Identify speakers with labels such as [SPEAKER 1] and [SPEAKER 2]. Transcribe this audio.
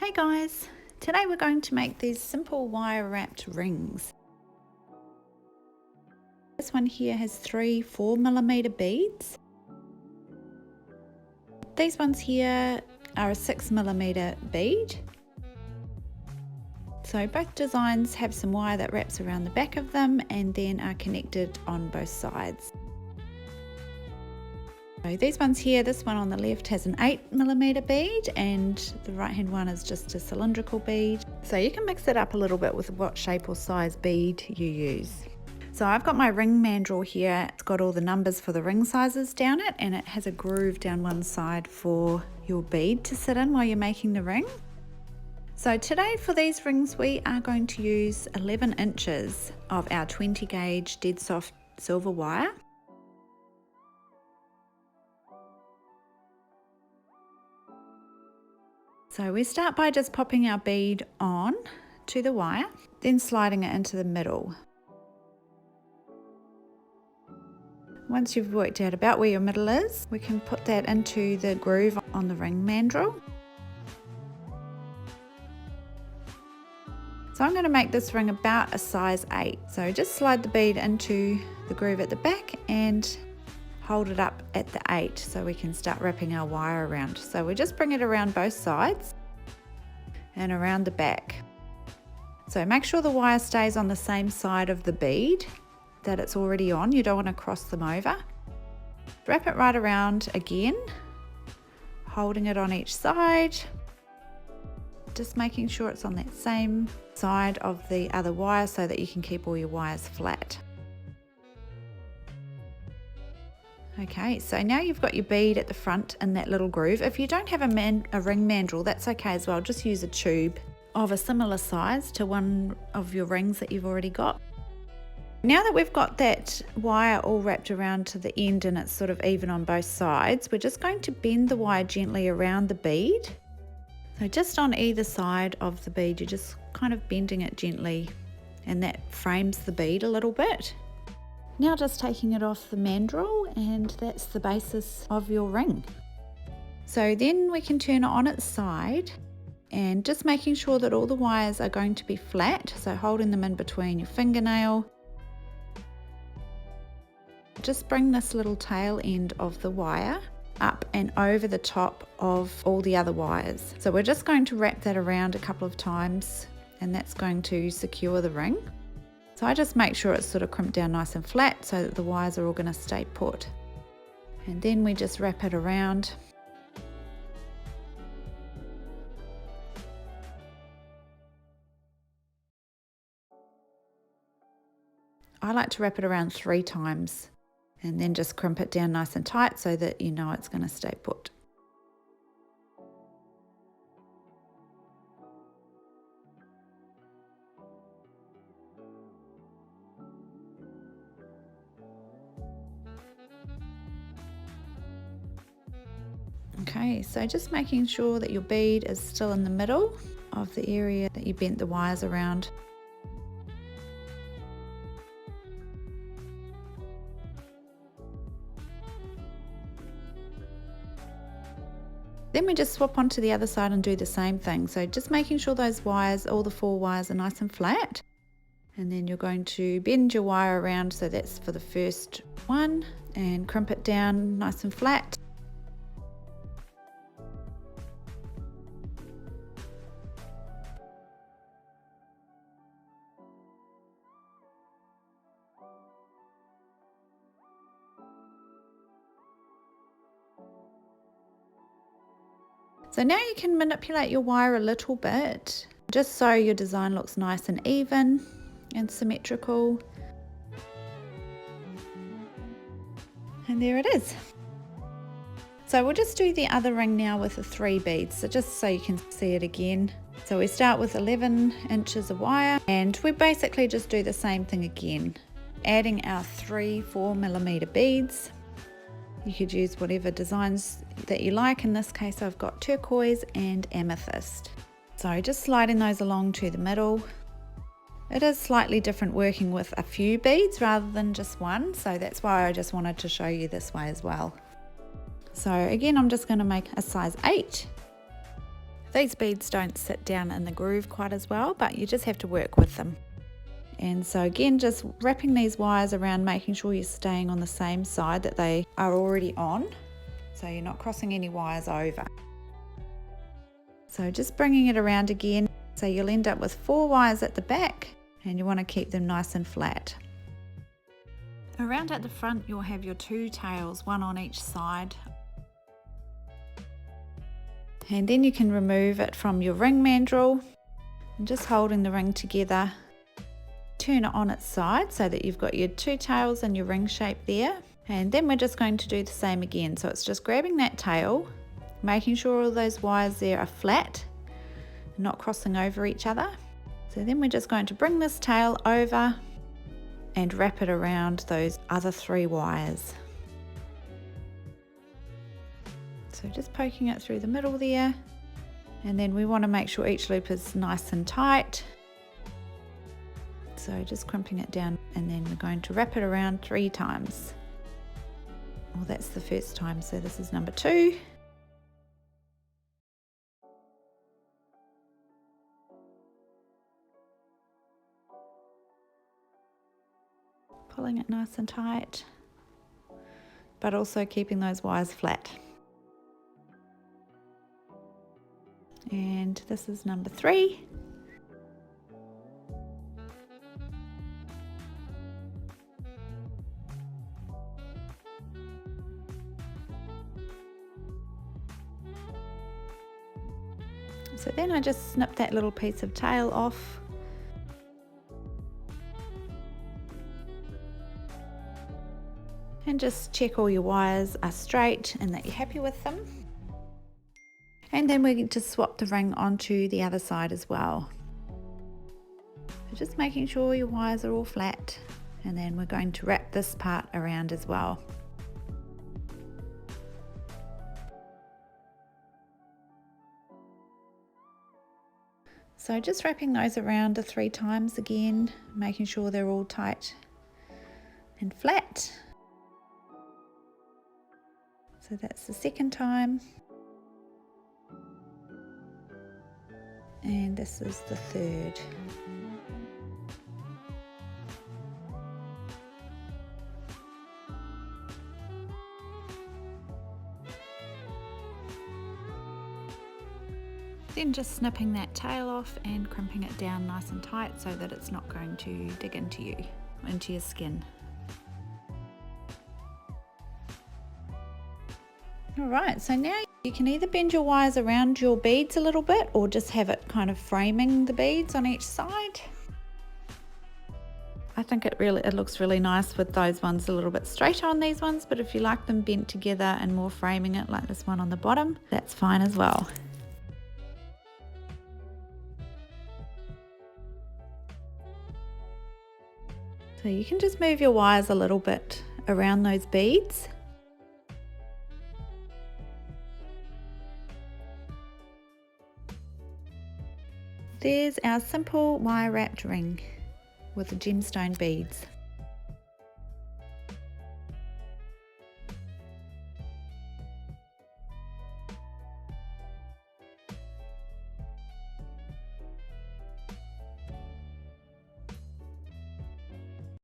[SPEAKER 1] Hey guys, today we're going to make these simple wire wrapped rings. This one here has 3 4mm beads. These ones here are a 6mm bead. So both designs have some wire that wraps around the back of them and then are connected on both sides. So these ones here, this one on the left has an 8mm bead and the right hand one is just a cylindrical bead. So you can mix it up a little bit with what shape or size bead you use. So I've got my ring mandrel here. It's got all the numbers for the ring sizes down it, and it has a groove down one side for your bead to sit in while you're making the ring. So today for these rings we are going to use 11 inches of our 20 gauge dead soft silver wire. So we start by just popping our bead on to the wire, then sliding it into the middle. Once you've worked out about where your middle is, we can put that into the groove on the ring mandrel. So I'm going to make this ring about a size 8. So just slide the bead into the groove at the back and hold it up at the 8 so we can start wrapping our wire around. So we just bring it around both sides and around the back. So make sure the wire stays on the same side of the bead that it's already on. You don't want to cross them over. Wrap it right around again, holding it on each side, just making sure it's on that same side of the other wire so that you can keep all your wires flat. Okay, so now you've got your bead at the front in that little groove. If you don't have a ring mandrel, that's okay as well. Just use a tube of a similar size to one of your rings that you've already got. Now that we've got that wire all wrapped around to the end and it's sort of even on both sides, we're just going to bend the wire gently around the bead. So just on either side of the bead, you're just kind of bending it gently, and that frames the bead a little bit. Now just taking it off the mandrel, and that's the basis of your ring. So then we can turn it on its side and just making sure that all the wires are going to be flat, so holding them in between your fingernail. Just bring this little tail end of the wire up and over the top of all the other wires. So we're just going to wrap that around a couple of times, and that's going to secure the ring. So I just make sure it's sort of crimped down nice and flat so that the wires are all going to stay put. And then we just wrap it around. I like to wrap it around 3 times and then just crimp it down nice and tight so that you know it's going to stay put. Okay, so just making sure that your bead is still in the middle of the area that you bent the wires around. Then we just swap onto the other side and do the same thing. So just making sure those wires, all the 4 wires, are nice and flat. And then you're going to bend your wire around, so that's for the first one, and crimp it down nice and flat. So now you can manipulate your wire a little bit, just so your design looks nice and even and symmetrical. And there it is. So we'll just do the other ring now with the 3 beads, so just so you can see it again. So we start with 11 inches of wire, and we basically just do the same thing again, adding our 3 4mm beads. You could use whatever designs that you like. In this case, I've got turquoise and amethyst. So just sliding those along to the middle. It is slightly different working with a few beads rather than just one, so that's why I just wanted to show you this way as well. So again, I'm just going to make a size 8 These beads don't sit down in the groove quite as well, but you just have to work with them. And so again, just wrapping these wires around, making sure you're staying on the same side that they are already on, so you're not crossing any wires over. So just bringing it around again, so you'll end up with 4 wires at the back, and you want to keep them nice and flat. Around at the front, you'll have your 2 tails, one on each side. And then you can remove it from your ring mandrel, and just holding the ring together, turn it on its side so that you've got your 2 tails and your ring shape there. And then we're just going to do the same again. So it's just grabbing that tail, making sure all those wires there are flat, not crossing over each other. So then we're just going to bring this tail over and wrap it around those other 3 wires. So just poking it through the middle there, and then we want to make sure each loop is nice and tight. So just crimping it down, and then we're going to wrap it around 3 times. Well, that's the first time, so this is number 2. Pulling it nice and tight, but also keeping those wires flat. And this is number 3. So then I just snip that little piece of tail off. And just check all your wires are straight and that you're happy with them. And then we just swap the ring onto the other side as well. So just making sure your wires are all flat, and then we're going to wrap this part around as well. So just wrapping those around 3 times again, making sure they're all tight and flat. So that's the second time. And this is the third. Then just snipping that tail off and crimping it down nice and tight so that it's not going to dig into your skin. Alright, so now you can either bend your wires around your beads a little bit, or just have it kind of framing the beads on each side. I think it looks really nice with those ones a little bit straighter on these ones, but if you like them bent together and more framing it like this one on the bottom, that's fine as well. So you can just move your wires a little bit around those beads. There's our simple wire wrapped ring with the gemstone beads.